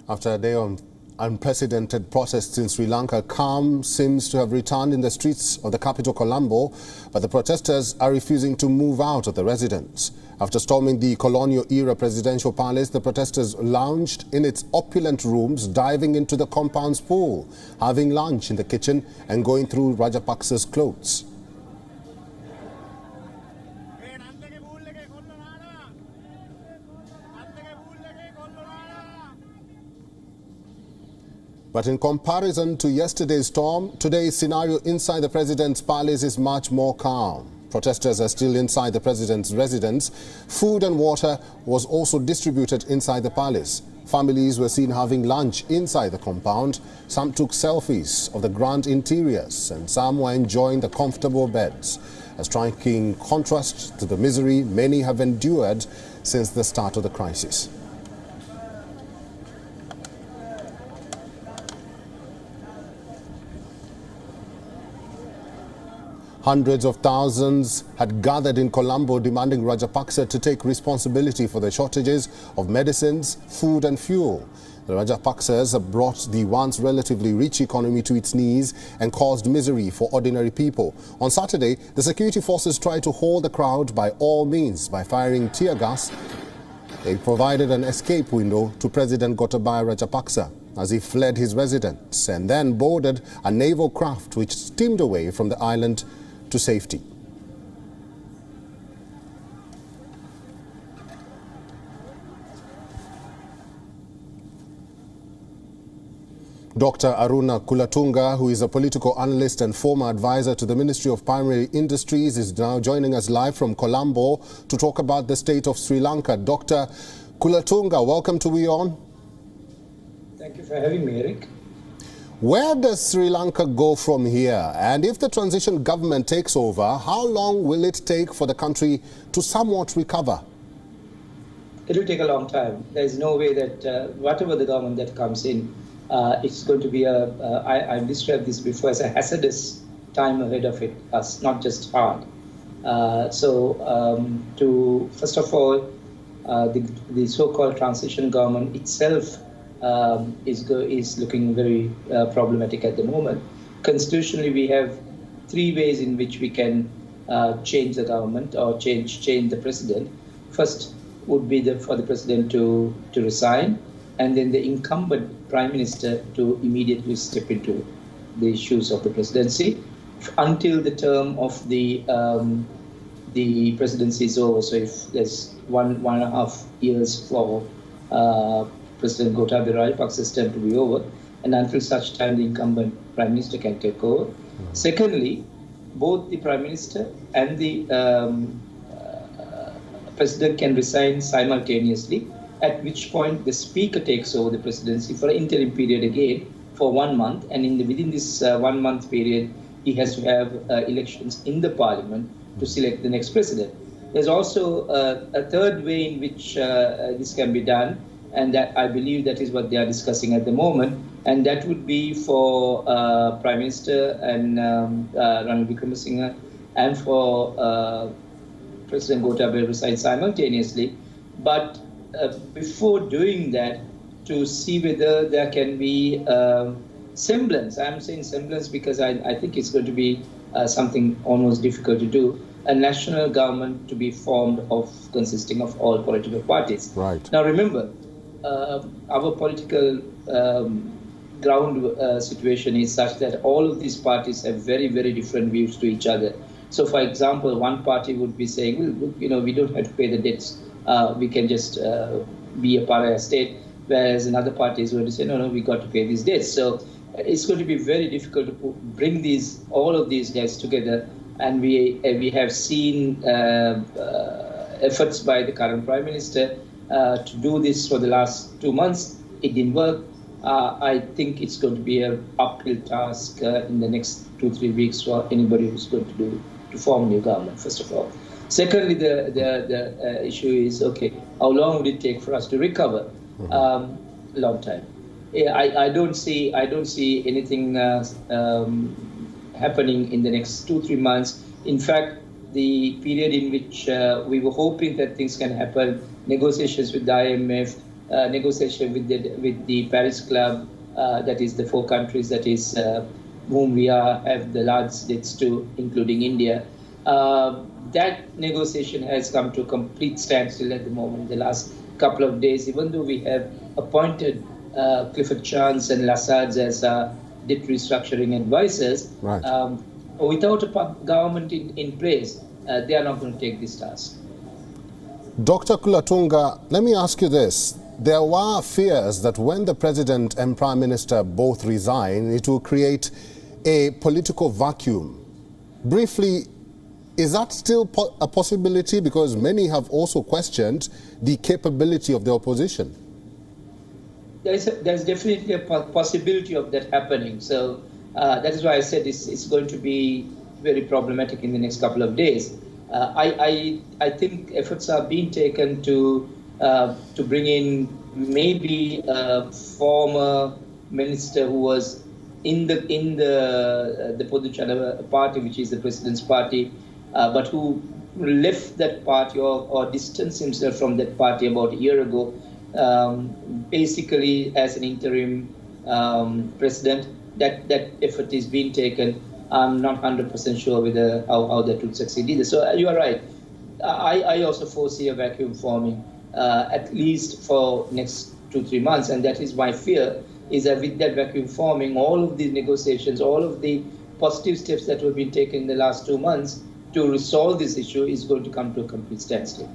After a day of unprecedented protests in Sri Lanka, calm seems to have returned in the streets of the capital Colombo, but the protesters are refusing to move out of the residence. After storming the colonial-era presidential palace, the protesters lounged in its opulent rooms, diving into the compound's pool, having lunch in the kitchen and going through Rajapaksa's clothes. But in comparison to yesterday's storm, today's scenario inside the president's palace is much more calm. Protesters are still inside the president's residence. Food and water was also distributed inside the palace. Families were seen having lunch inside the compound. Some took selfies of the grand interiors, and some were enjoying the comfortable beds. A striking contrast to the misery many have endured since the start of the crisis. Hundreds of thousands had gathered in Colombo demanding Rajapaksa to take responsibility for the shortages of medicines, food and fuel. The Rajapaksas have brought the once relatively rich economy to its knees and caused misery for ordinary people. On Saturday, the security forces tried to hold the crowd by all means by firing tear gas. They provided an escape window to President Gotabaya Rajapaksa as he fled his residence and then boarded a naval craft which steamed away from the island to safety. Dr. Aruna Kulatunga, who is a political analyst and former advisor to the Ministry of Primary Industries, is now joining us live from Colombo to talk about the state of Sri Lanka. Dr. Kulatunga, welcome to WION. Thank you for having me, Eric. Where does Sri Lanka go from here? And if the transition government takes over, how long will it take for the country to somewhat recover? It will take a long time. There is no way that whatever the government that comes in, it's going to be I've described this before as a hazardous time ahead of us, not just hard. First of all, the so-called transition government itself is looking very problematic at the moment. Constitutionally, we have three ways in which we can change the government or change the president. First would be for the president to resign, and then the incumbent prime minister to immediately step into the shoes of the presidency until the term of the presidency is over. So if there's one and a half years for President Gotabaya Rajapaksa's term to be over, and until such time the incumbent Prime Minister can take over. Secondly, both the Prime Minister and the President can resign simultaneously, at which point the Speaker takes over the presidency for an interim period again for 1 month, and within this 1 month period he has to have elections in the Parliament to select the next president. There's also a third way in which this can be done, and that I believe that is what they are discussing at the moment, and that would be for Prime Minister and Ranil Wickremesinghe and for President Gotabaya to resign simultaneously. But before doing that, to see whether there can be semblance, I'm saying semblance because I think it's going to be something almost difficult to do, a national government to be formed consisting of all political parties. Right. Now remember, our political ground situation is such that all of these parties have very, very different views to each other. So, for example, one party would be saying, well, we don't have to pay the debts. We can just be a pariah state, whereas another party is going to say, no, we got to pay these debts. So it's going to be very difficult to bring all of these guys together. And we have seen efforts by the current Prime Minister to do this for the last 2 months. It didn't work. I think it's going to be an uphill task in the next 2-3 weeks for anybody who's going to form a new government, first of all. Secondly, the issue is, okay, how long would it take for us to recover? Long time. I don't see anything happening in the next 2-3 months. In fact, the period in which we were hoping that things can happen, negotiations with the IMF, negotiation with the Paris Club, that is the 4 countries that is whom we have the large debts to, including India. That negotiation has come to a complete standstill at the moment. The last couple of days, even though we have appointed Clifford Chance and Lassads as debt restructuring advisors, right. Without a government in place, they are not going to take this task. Dr. Kulatunga, let me ask you this. There were fears that when the President and Prime Minister both resign, it will create a political vacuum. Briefly, is that still a possibility? Because many have also questioned the capability of the opposition. There's definitely a possibility of that happening. So that is why I said it's going to be very problematic in the next couple of days. I think efforts are being taken to bring in maybe a former minister who was in the Poduchana party, which is the president's party, but who left that party or distanced himself from that party about a year ago, basically as an interim president. That effort is being taken. I'm not 100% sure whether how that would succeed either. So you are right. I also foresee a vacuum forming, at least for next 2-3 months, and that is my fear, is that with that vacuum forming, all of these negotiations, all of the positive steps that have been taken in the last 2 months to resolve this issue is going to come to a complete standstill.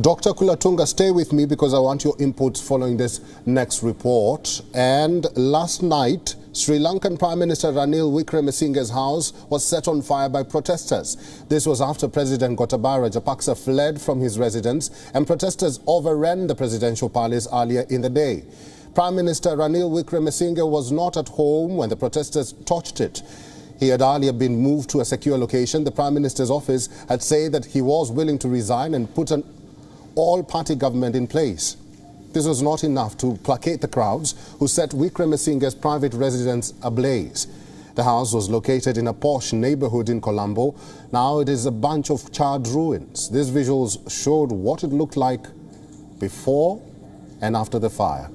Dr. Kulatunga, stay with me because I want your input following this next report. And last night, Sri Lankan Prime Minister Ranil Wickremesinghe's house was set on fire by protesters. This was after President Gotabaya Rajapaksa fled from his residence and protesters overran the presidential palace earlier in the day. Prime Minister Ranil Wickremesinghe was not at home when the protesters torched it. He had earlier been moved to a secure location. The Prime Minister's office had said that he was willing to resign and put an all-party government in place. This was not enough to placate the crowds who set Wickremesinghe's private residence ablaze. The house was located in a posh neighborhood in Colombo. Now it is a bunch of charred ruins. These visuals showed what it looked like before and after the fire.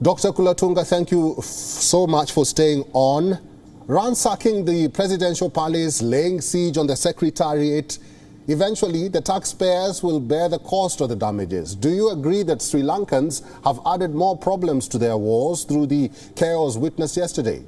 Dr. Kulatunga, thank you so much for staying on. Ransacking the presidential palace, laying siege on the secretariat, eventually the taxpayers will bear the cost of the damages. Do you agree that Sri Lankans have added more problems to their wars through the chaos witnessed yesterday?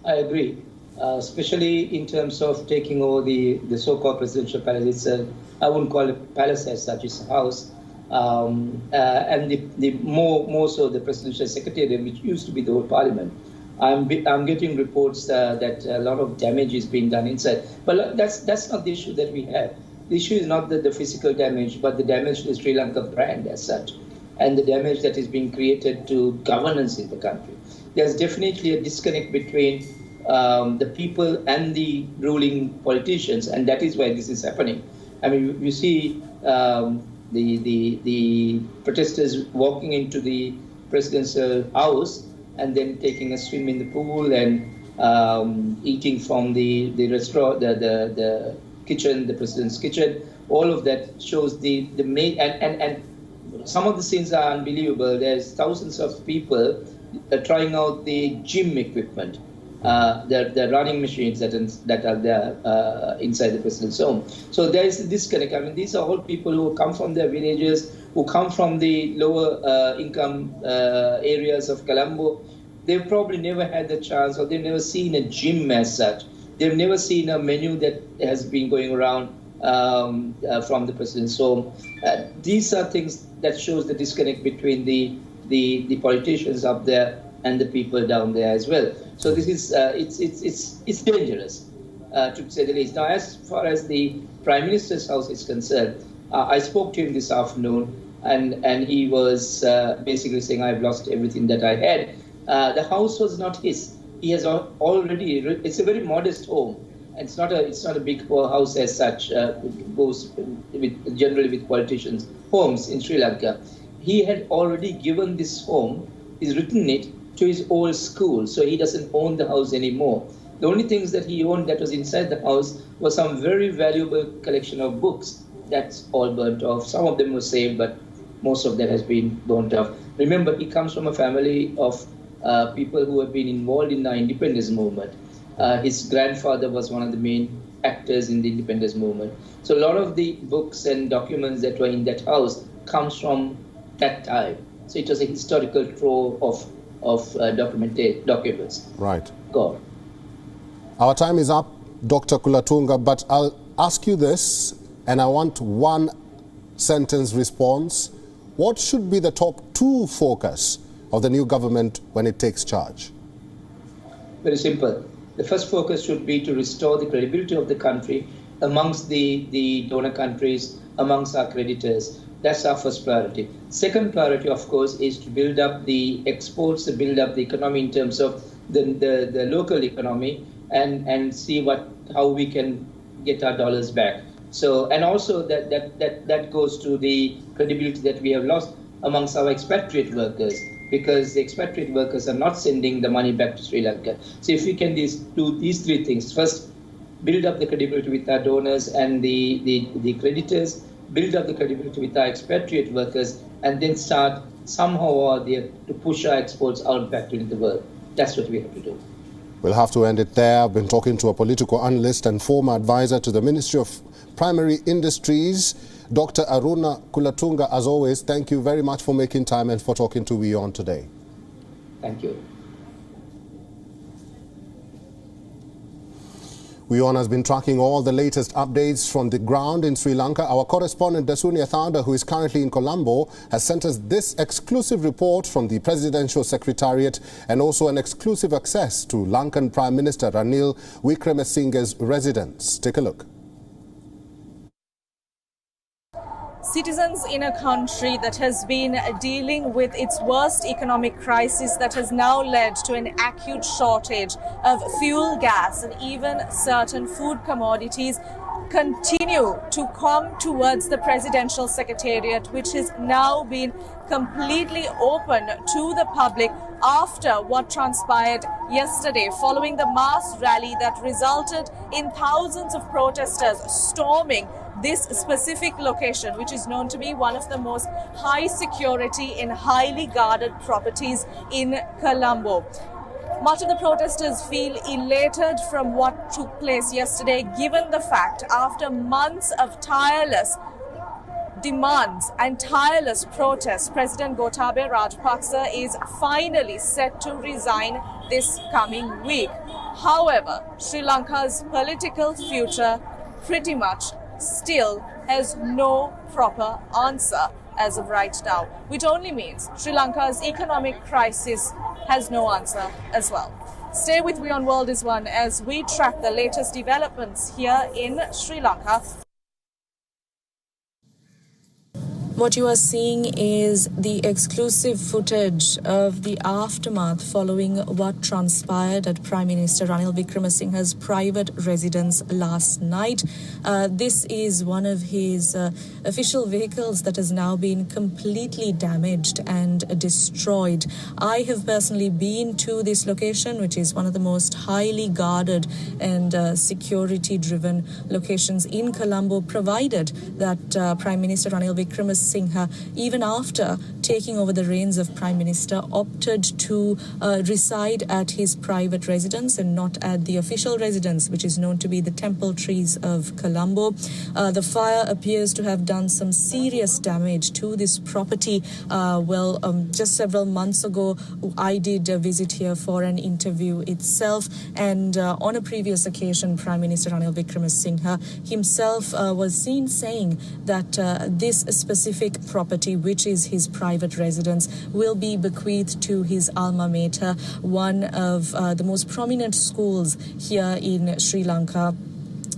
I agree, especially in terms of taking over the so-called presidential palace. I wouldn't call it palace as such, it's a house. And the more so the presidential secretariat, which used to be the whole parliament. I'm getting reports that a lot of damage is being done inside. But that's not the issue that we have. The issue is not the physical damage, but the damage to the Sri Lanka brand as such, and the damage that is being created to governance in the country. There's definitely a disconnect between the people and the ruling politicians, and that is why this is happening. I mean, you see the protesters walking into the presidential house and then taking a swim in the pool and eating from the restaurant, the kitchen, the president's kitchen. All of that shows the main, and some of the scenes are unbelievable. There's thousands of people trying out the gym equipment, the running machines that are there inside the president's home. So there is a disconnect. I mean, these are all people who come from their villages, who come from the lower income areas of Colombo. They've probably never had the chance, or they've never seen a gym as such. They've never seen a menu that has been going around from the president's home. These are things that shows the disconnect between the politicians up there and the people down there as well. So this is it's dangerous, to say the least. Now, as far as the Prime Minister's house is concerned, I spoke to him this afternoon, and he was basically saying, "I've lost everything that I had." The house was not his. He has already. It's a very modest home. It's not a big house as such. Goes generally with politicians' homes in Sri Lanka. He had already given this home. He's written it to his old school, so he doesn't own the house anymore. The only things that he owned that was inside the house was some very valuable collection of books. That's all burnt off. Some of them were saved, but most of that has been burnt off. Remember, he comes from a family of people who have been involved in the independence movement. His grandfather was one of the main actors in the independence movement. So a lot of the books and documents that were in that house comes from that time. So it was a historical trove of documents. Right. God. Our time is up, Dr. Kulatunga, but I'll ask you this, and I want one sentence response. What should be the top 2 focus of the new government when it takes charge? Very simple. The first focus should be to restore the credibility of the country amongst the donor countries, amongst our creditors. That's our first priority. Second priority, of course, is to build up the exports, to build up the economy in terms of the local economy, and see how we can get our dollars back. So, and also that goes to the credibility that we have lost amongst our expatriate workers, because the expatriate workers are not sending the money back to Sri Lanka. So if we can do these 3 things: first, build up the credibility with our donors and the creditors, build up the credibility with our expatriate workers, and then start somehow or the other to push our exports out back into the world. That's what we have to do. We'll have to end it there. I've been talking to a political analyst and former advisor to the Ministry of Primary Industries, Dr. Aruna Kulatunga. As always, thank you very much for making time and for talking to WION today. Thank you. WION has been tracking all the latest updates from the ground in Sri Lanka. Our correspondent Dasunia Thanda, who is currently in Colombo, has sent us this exclusive report from the Presidential Secretariat and also an exclusive access to Lankan Prime Minister Ranil Wickremesinghe's residence. Take a look. Citizens in a country that has been dealing with its worst economic crisis that has now led to an acute shortage of fuel, gas and even certain food commodities continue to come towards the Presidential Secretariat, which has now been completely open to the public after what transpired yesterday following the mass rally that resulted in thousands of protesters storming this specific location, which is known to be one of the most high security and highly guarded properties in Colombo. Much of the protesters feel elated from what took place yesterday, given the fact after months of tireless demands and tireless protests, President Gotabaya Rajapaksa is finally set to resign this coming week. However, Sri Lanka's political future pretty much still has no proper answer as of right now, which only means Sri Lanka's economic crisis has no answer as well. Stay with WION World is One as we track the latest developments here in Sri Lanka. What you are seeing is the exclusive footage of the aftermath following what transpired at Prime Minister Ranil Wickremesinghe's private residence last night. This is one of his official vehicles that has now been completely damaged and destroyed. I have personally been to this location, which is one of the most highly guarded and security-driven locations in Colombo, provided that Prime Minister Ranil Wickremesinghe, even after taking over the reins of Prime Minister, opted to reside at his private residence and not at the official residence, which is known to be the Temple Trees of Colombo. The fire appears to have done some serious damage to this property. Just several months ago, I did visit here for an interview itself, and on a previous occasion, Prime Minister Ranil Wickremesinghe himself was seen saying that this specific property, which is his private residence, will be bequeathed to his alma mater, one of the most prominent schools here in Sri Lanka,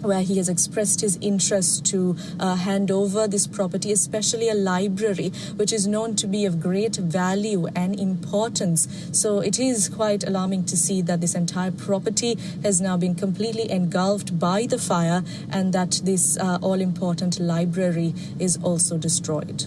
where he has expressed his interest to hand over this property, especially a library, which is known to be of great value and importance. So it is quite alarming to see that this entire property has now been completely engulfed by the fire, and that this all-important library is also destroyed.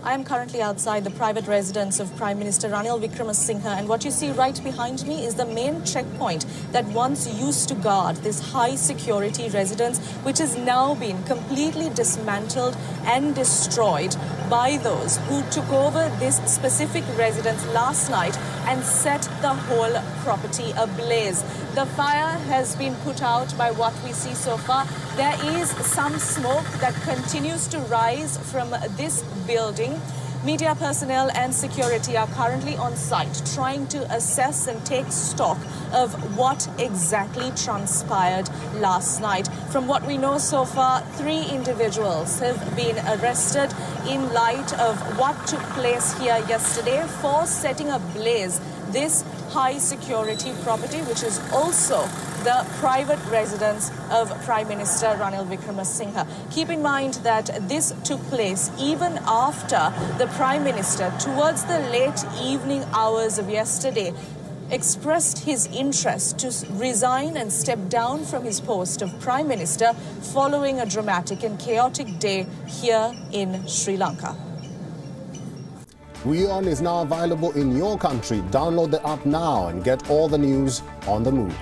I am currently outside the private residence of Prime Minister Ranil Wickremesinghe, and what you see right behind me is the main checkpoint that once used to guard this high security residence, which has now been completely dismantled and destroyed by those who took over this specific residence last night and set the whole property ablaze. The fire has been put out by what we see so far. There is some smoke that continues to rise from this building. Media personnel and security are currently on site trying to assess and take stock of what exactly transpired last night. From what we know so far, 3 individuals have been arrested in light of what took place here yesterday for setting ablaze this high security property, which is also the private residence of Prime Minister Ranil Wickremesinghe. Keep in mind that this took place even after the Prime Minister, towards the late evening hours of yesterday, expressed his interest to resign and step down from his post of Prime Minister following a dramatic and chaotic day here in Sri Lanka. WION is now available in your country. Download the app now and get all the news on the move.